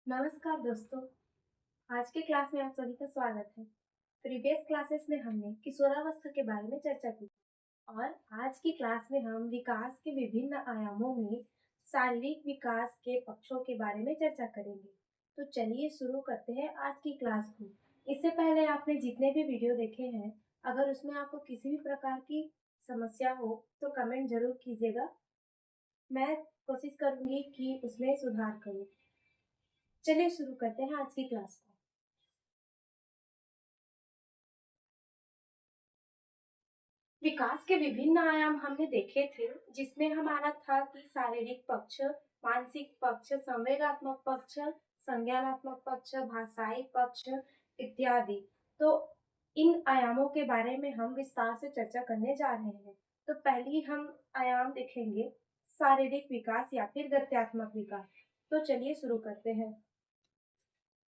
नमस्कार दोस्तों। आज के क्लास में आप सभी का स्वागत है। प्रीवियस क्लासेस में हमने किशोरावस्था के बारे में चर्चा की और आज की क्लास में हम विकास के विभिन्न आयामों में शारीरिक विकास के पक्षों के बारे में चर्चा करेंगे। तो चलिए शुरू करते हैं आज की क्लास को। इससे पहले आपने जितने भी वीडियो देखे हैं, अगर उसमें आपको किसी भी प्रकार की समस्या हो तो कमेंट जरूर कीजिएगा। मैं कोशिश करूंगी कि उसमें सुधार करूं। चलिए शुरू करते हैं आज की क्लास को। विकास के विभिन्न आयाम हमने देखे थे, जिसमें हमारा था कि शारीरिक पक्ष, मानसिक पक्ष, संवेगात्मक पक्ष, संज्ञानात्मक पक्ष, भाषाई पक्ष इत्यादि। तो इन आयामों के बारे में हम विस्तार से चर्चा करने जा रहे हैं। तो पहली हम आयाम देखेंगे शारीरिक विकास या फिर गत्यात्मक विकास। तो चलिए शुरू करते हैं।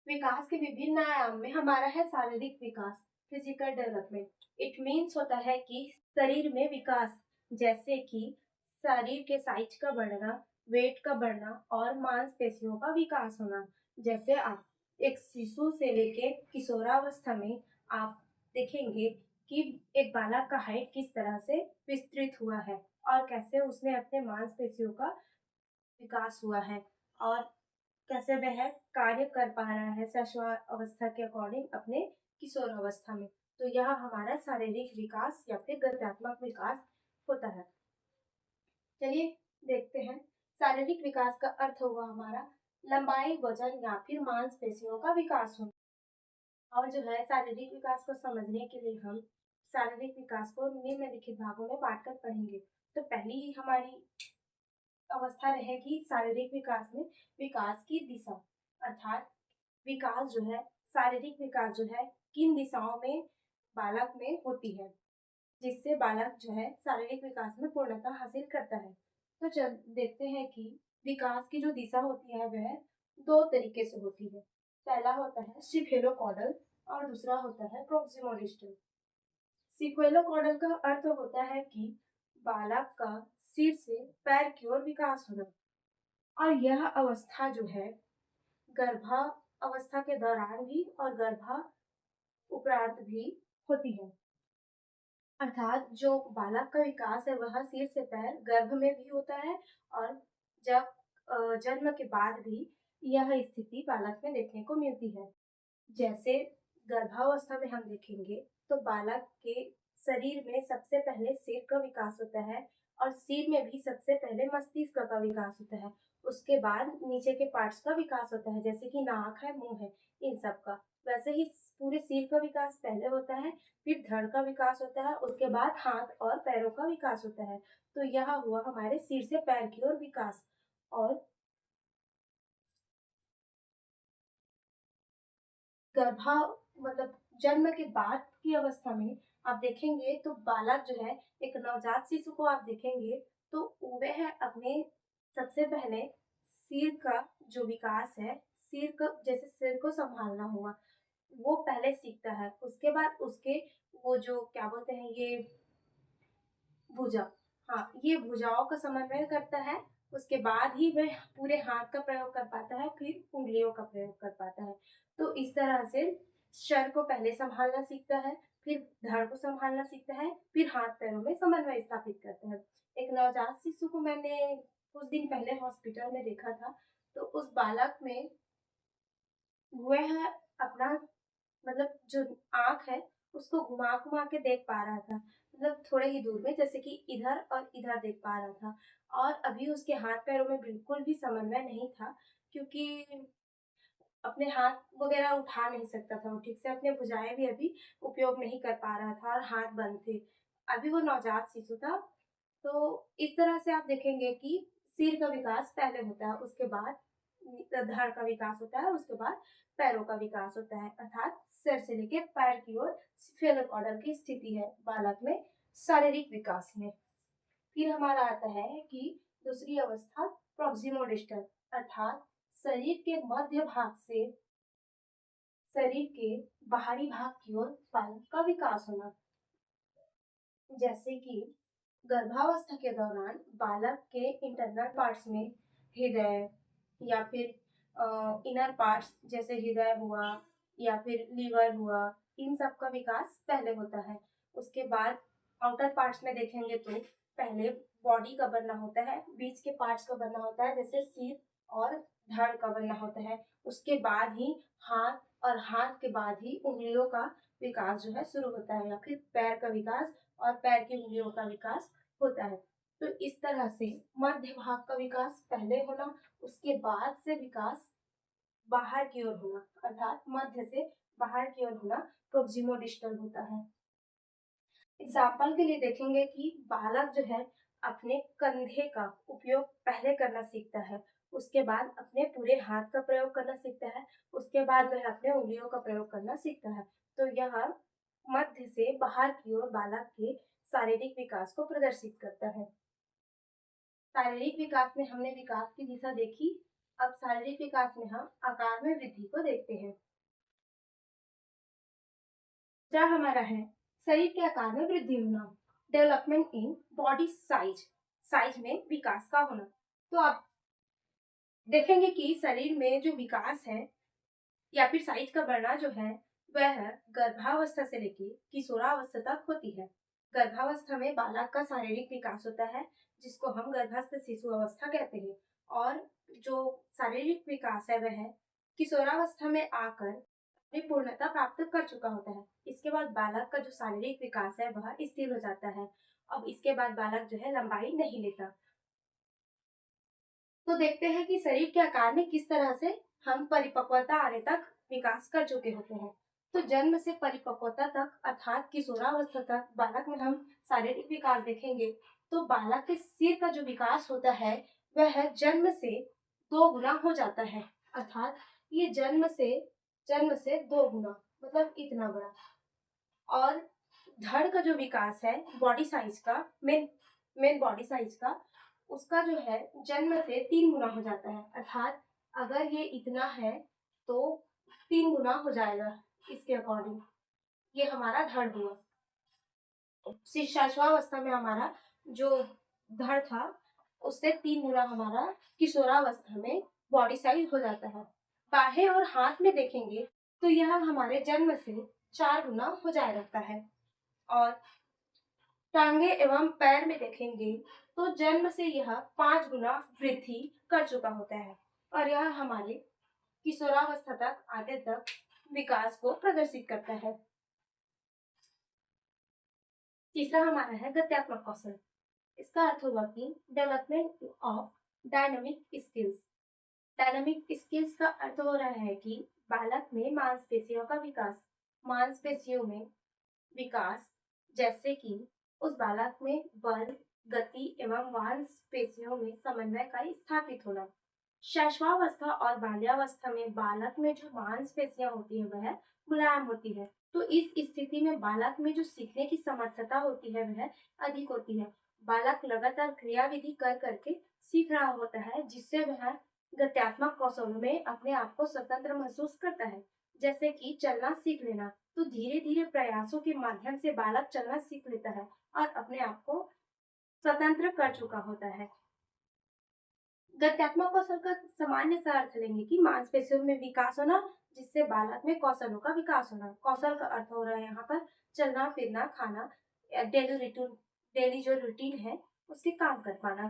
विकास के विभिन्न आयाम में हमारा है शारीरिक विकास, फिजिकल डेवलपमेंट। इट मीन्स होता है कि शरीर में विकास, जैसे कि शरीर के साइज का बढ़ना, वेट का बढ़ना और मांसपेशियों का विकास होना। जैसे आप एक शिशु से लेके किशोरावस्था में आप देखेंगे कि एक बालक का हाइट किस तरह से विस्तृत हुआ है और कैसे उसने अपने मांसपेशियों का विकास हुआ है और कैसे वह कार्य कर पा रहा है शैशवावस्था के अकॉर्डिंग अपने किशोर अवस्था में। तो यह हमारा शारीरिक विकास या फिर गत्यात्मक विकास होता है। चलिए देखते हैं। शारीरिक विकास का अर्थ हुआ हमारा लंबाई, वजन या फिर मांसपेशियों का विकास होना। और जो है शारीरिक विकास को समझने के लिए हम शारीरिक विकास को निम्नलिखित भागों में बांटकर पढ़ेंगे। तो पहली ही हमारी अवस्था रहेगी शारीरिक विकास में विकास की दिशा, अर्थात विकास जो है, शारीरिक विकास जो है किन दिशाओं में बालक में होती है, जिससे बालक जो है शारीरिक विकास में पूर्णता हासिल करता है। तो चल देखते हैं कि विकास की जो दिशा होती है वह दो तरीके से होती है। पहला होता है सिफेलोकॉडल और दूसरा होता है प्रोक्सिमोडिस्टल। सिफेलोकॉडल का अर्थ होता है कि बालक का सिर से पैर की ओर विकास होना, और यह अवस्था जो है गर्भा अवस्था के दौरान भी और गर्भा उपरांत भी होती है। अर्थात जो बालक का विकास है वह सिर से पैर गर्भ में भी होता है और जब जन्म के बाद भी यह स्थिति बालक में देखने को मिलती है। जैसे गर्भावस्था में हम देखेंगे तो बालक के शरीर में सबसे पहले सिर का विकास होता है और सिर में भी सबसे पहले मस्तिष्क का विकास होता है। उसके बाद नीचे के पार्ट्स का विकास होता है, जैसे कि नाक है, मुंह है, इन सब का। वैसे ही पूरे सिर का विकास पहले होता है, फिर धड़ का विकास होता है, उसके बाद हाथ और पैरों का विकास होता है। तो यह हुआ हमारे सिर से पैर की ओर विकास। और गर्भा मतलब जन्म के बाद की अवस्था में आप देखेंगे तो बालक जो है, एक नवजात शिशु को आप देखेंगे तो वह अपने सबसे पहले सिर का जो विकास है, सिर का जैसे सिर को संभालना हुआ वो पहले सीखता है। उसके बाद उसके वो जो क्या बोलते हैं ये भुजा, हाँ, ये भुजाओं का समन्वय करता है। उसके बाद ही वह पूरे हाथ का प्रयोग कर पाता है, फिर उंगलियों का प्रयोग कर पाता है। तो इस तरह से शर को पहले संभालना सीखता है, फिर धड़ को संभालना सीखता है, फिर हाथ पैरों में समन्वय स्थापित करता है। एक नवजात शिशु को मैंने कुछ दिन पहले हॉस्पिटल में देखा था। तो उस बालक में वह अपना मतलब जो आँख है उसको घुमा घुमा के देख पा रहा था, मतलब थोड़े ही दूर में, जैसे कि इधर और इधर देख पा रहा था। और अभी उसके हाथ पैरों में बिल्कुल भी समन्वय नहीं था, क्योंकि अपने हाथ वगैरह उठा नहीं सकता था वो ठीक से, अपने भुजाएं भी अभी उपयोग नहीं कर पा रहा था और हाथ बंद थे। अभी वो नवजात शिशु था। तो इस तरह से आप देखेंगे कि सिर का विकास पहले होता है, उसके बाद धड़ का विकास होता है, उसके बाद पैरों का विकास होता है। अर्थात सिर से लेके पैर की ओर स्फेरिकल ऑर्डर की स्थिति है बालक में शारीरिक विकास में। फिर हमारा आता है कि दूसरी अवस्था प्रोक्सिमोडिस्टल, अर्थात शरीर के मध्य भाग से शरीर के बाहरी भाग की ओर बालक का विकास होना। जैसे कि गर्भावस्था के दौरान बालक के इंटरनल पार्ट्स में हृदय या फिर इनर पार्ट्स जैसे हृदय हुआ या फिर लीवर हुआ, इन सब का विकास पहले होता है। उसके बाद आउटर पार्ट्स में देखेंगे तो पहले बॉडी का बनना होता है, बीच के पार्ट्स का बनना होता है जैसे सिर और धड़ का बनना होता है। उसके बाद ही हाथ, और हाथ के बाद ही उंगलियों का विकास जो है शुरू होता है, या फिर पैर का विकास और पैर की उंगलियों का विकास होता है। तो इस तरह से मध्य भाग का विकास पहले होना, उसके बाद से विकास बाहर की ओर होना, अर्थात मध्य से बाहर की ओर होना प्रोक्सिमोडिस्टल होता है। एग्जाम्पल के लिए देखेंगे कि बालक जो है अपने कंधे का उपयोग पहले करना सीखता है, उसके बाद अपने पूरे हाथ का प्रयोग करना सीखता है, उसके बाद वह अपने उंगलियों का प्रयोग करना सीखता है। तो यह मध्य से बाहर की ओर बालक के शारीरिक विकास को प्रदर्शित करता है। शारीरिक विकास में हमने विकास की दिशा देखी, अब शारीरिक विकास में हम आकार में वृद्धि को देखते हैं। क्या हमारा है शरीर के आकार में वृद्धि होना, development in body size, size में विकास का होना। तो आप देखेंगे कि शरीर में जो विकास है या फिर साइज का बढ़ना जो है वह गर्भावस्था से लेकर किशोरावस्था तक होती है। गर्भावस्था में बालक का शारीरिक विकास होता है जिसको हम गर्भस्थ शिशु अवस्था कहते हैं, और जो शारीरिक विकास है वह किशोरावस्था में आकर अपनी पूर्णता प्राप्त कर चुका होता है। इसके बाद बालक का जो शारीरिक विकास है वह स्थिर हो जाता है। अब इसके बाद बालक जो है लंबाई नहीं लेता। तो देखते हैं कि शरीर के आकार में किस तरह से हम परिपक्वता आने तक विकास कर चुके होते हैं। तो जन्म से परिपक्वता तक अर्थात किशोरावस्था तक बालक में हम शारीरिक विकास देखेंगे तो बालक के सिर का जो विकास होता है वह जन्म से 2 गुना हो जाता है, अर्थात ये जन्म से 2 गुना मतलब इतना बड़ा। और धड़ का जो विकास है बॉडी साइज का, मेन बॉडी साइज का, उसका जो है जन्म से 3 गुना हो जाता है, अर्थात अगर ये इतना है तो 3 गुना हो जाएगा इसके अकॉर्डिंग। ये हमारा धड़ हुआ। शिशुअवस्था में हमारा जो धड़ था उससे 3 गुना हमारा किशोरावस्था में बॉडी साइज हो जाता है। बाहें और हाथ में देखेंगे तो यह हमारे जन्म से 4 गुना हो जाया रहता है। और टांगे एवं पैर में देखेंगे तो जन्म से यह 5 गुना वृद्धि कर चुका होता है, और यह हमारे किशोरावस्था तक आते तक विकास को प्रदर्शित करता है। तीसरा हमारा है गत्यात्मक कौशल। इसका अर्थ होगा कि development of dynamic skills. Dynamic skills का अर्थ हो रहा है कि बालक में मांसपेशियों का विकास, मांसपेशियों में विकास, जैसे कि उस बालक में बल, गति एवं मांसपेशियों में समन्वय का स्थापित होना। शैशवावस्था और बाल्यावस्था में बालक में जो मांसपेशियां होती है वह मुलायम होती है। तो इस स्थिति में बालक में जो सीखने की समर्थता होती है वह अधिक होती है। बालक लगातार क्रियाविधि कर करके सीख रहा होता है जिससे वह गत्यात्मक कौशलों में अपने आप को स्वतंत्र महसूस करता है। जैसे कि चलना सीख लेना, तो धीरे धीरे प्रयासों के माध्यम से बालक चलना सीख लेता है और अपने आप को स्वतंत्र कर चुका होता है। गत्यात्मक कौशल का सामान्य सा अर्थ लेंगे कि मांसपेशियों में विकास होना जिससे बालक में कौशलों का विकास होना। कौशल का अर्थ हो रहा है यहाँ पर चलना फिरना, खाना, डेली जो रूटीन है उसके काम कर पाना।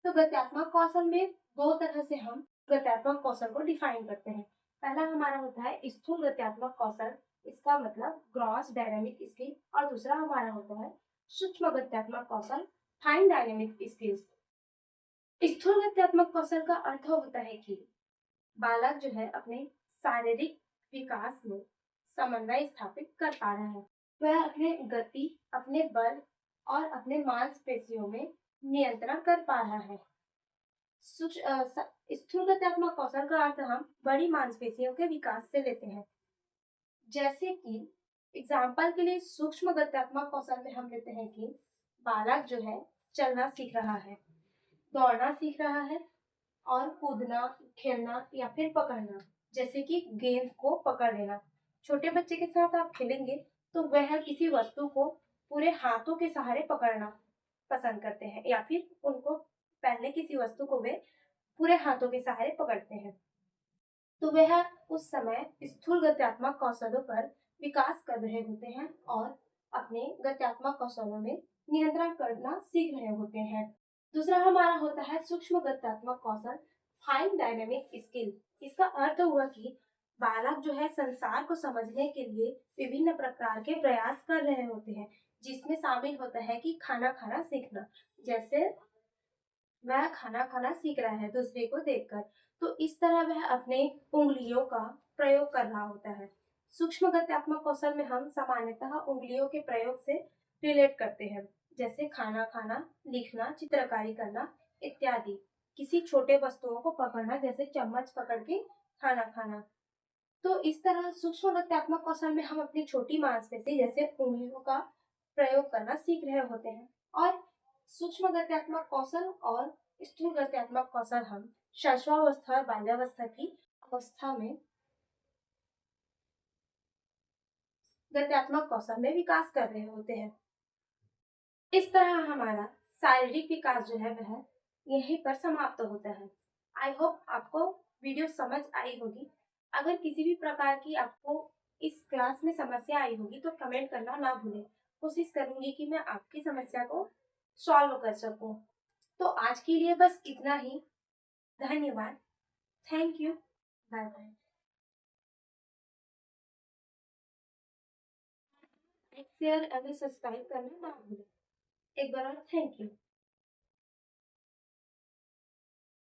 तो गत्यात्मक कौशल में 2 तरह से हम गत्यात्मक कौशल को डिफाइन करते हैं। पहला हमारा होता है स्थूल गत्यात्मक कौशल, इसका मतलब ग्रॉस डायनामिक स्किल, और दूसरा हमारा होता है सूक्ष्म गत्यात्मक कौशल, फाइन डायनामिक स्किल्स। स्थूल गत्यात्मक कौशल का अर्थ होता है कि बालक जो है अपने शारीरिक विकास में समन्वय स्थापित कर पा रहा है, वह अपने गति, अपने बल और अपने मांसपेशियों में नियंत्रण कर पा रहा है। स्थूल गत्यात्मक कौशल का अर्थ हम बड़ी मांसपेशियों के विकास से लेते हैं। जैसे कि एग्जाम्पल के लिए सूक्ष्म गत्यात्मक कौशल में हम लेते हैं कि बालक जो है चलना सीख रहा है, दौड़ना सीख रहा है और कूदना, खेलना या फिर पकड़ना, जैसे कि गेंद को पकड़ लेना। छोटे बच्चे के साथ आप खेलेंगे तो वह किसी वस्तु को पूरे हाथों के सहारे पकड़ना पसंद करते हैं, या फिर उनको पहले किसी वस्तु को वे पूरे हाथों के सहारे पकड़ते हैं। तो वह उस समय स्थूल गत्यात्मक कौशलों पर विकास कर रहे होते हैं और अपने गत्यात्मक कौशलों में नियंत्रण करना सीख रहे होते हैं। दूसरा हमारा होता है सूक्ष्म गत्यात्मक कौशल, फाइन डायनेमिक स्किल। इसका अर्थ हुआ कि बालक जो है संसार को समझने के लिए विभिन्न प्रकार के प्रयास कर रहे होते हैं, जिसमें शामिल होता है कि खाना खाना सीखना। जैसे वह खाना खाना सीख रहा है दूसरे को देखकर, तो इस तरह वह अपने उंगलियों का प्रयोग कर रहा होता है। सूक्ष्म गत्यात्मक कौशल में हम सामान्यतः उंगलियों के प्रयोग से रिलेट करते हैं, जैसे खाना खाना, लिखना, चित्रकारी करना इत्यादि। किसी छोटे वस्तुओं को पकड़ना, जैसे चम्मच पकड़ के खाना खाना। तो इस तरह सूक्ष्म गत्यात्मक कौशल में हम अपनी छोटी मांसपेशी जैसे उंगलियों का प्रयोग करना सीख रहे होते हैं। और सूक्ष्म गत्यात्मक कौशल और स्थूल गत्यात्मक कौशल हम शैशवावस्था और बाल्यावस्था की अवस्था में गत्यात्मक कौशल में विकास कर रहे होते हैं। इस तरह हमारा शारीरिक विकास जो है वह यहीं पर समाप्त होता है। आई होप आपको वीडियो समझ आई होगी। अगर किसी भी प्रकार की आपको इस क्लास में समस्या आई होगी तो कमेंट करना ना भूलें। कोशिश करूंगी कि मैं आपकी समस्या को सॉल्व कर सकूं। तो आज के लिए बस इतना ही। धन्यवाद। Thank you. Bye bye. Like share and subscribe करना ना भूलें। एक बार और थैंक यू।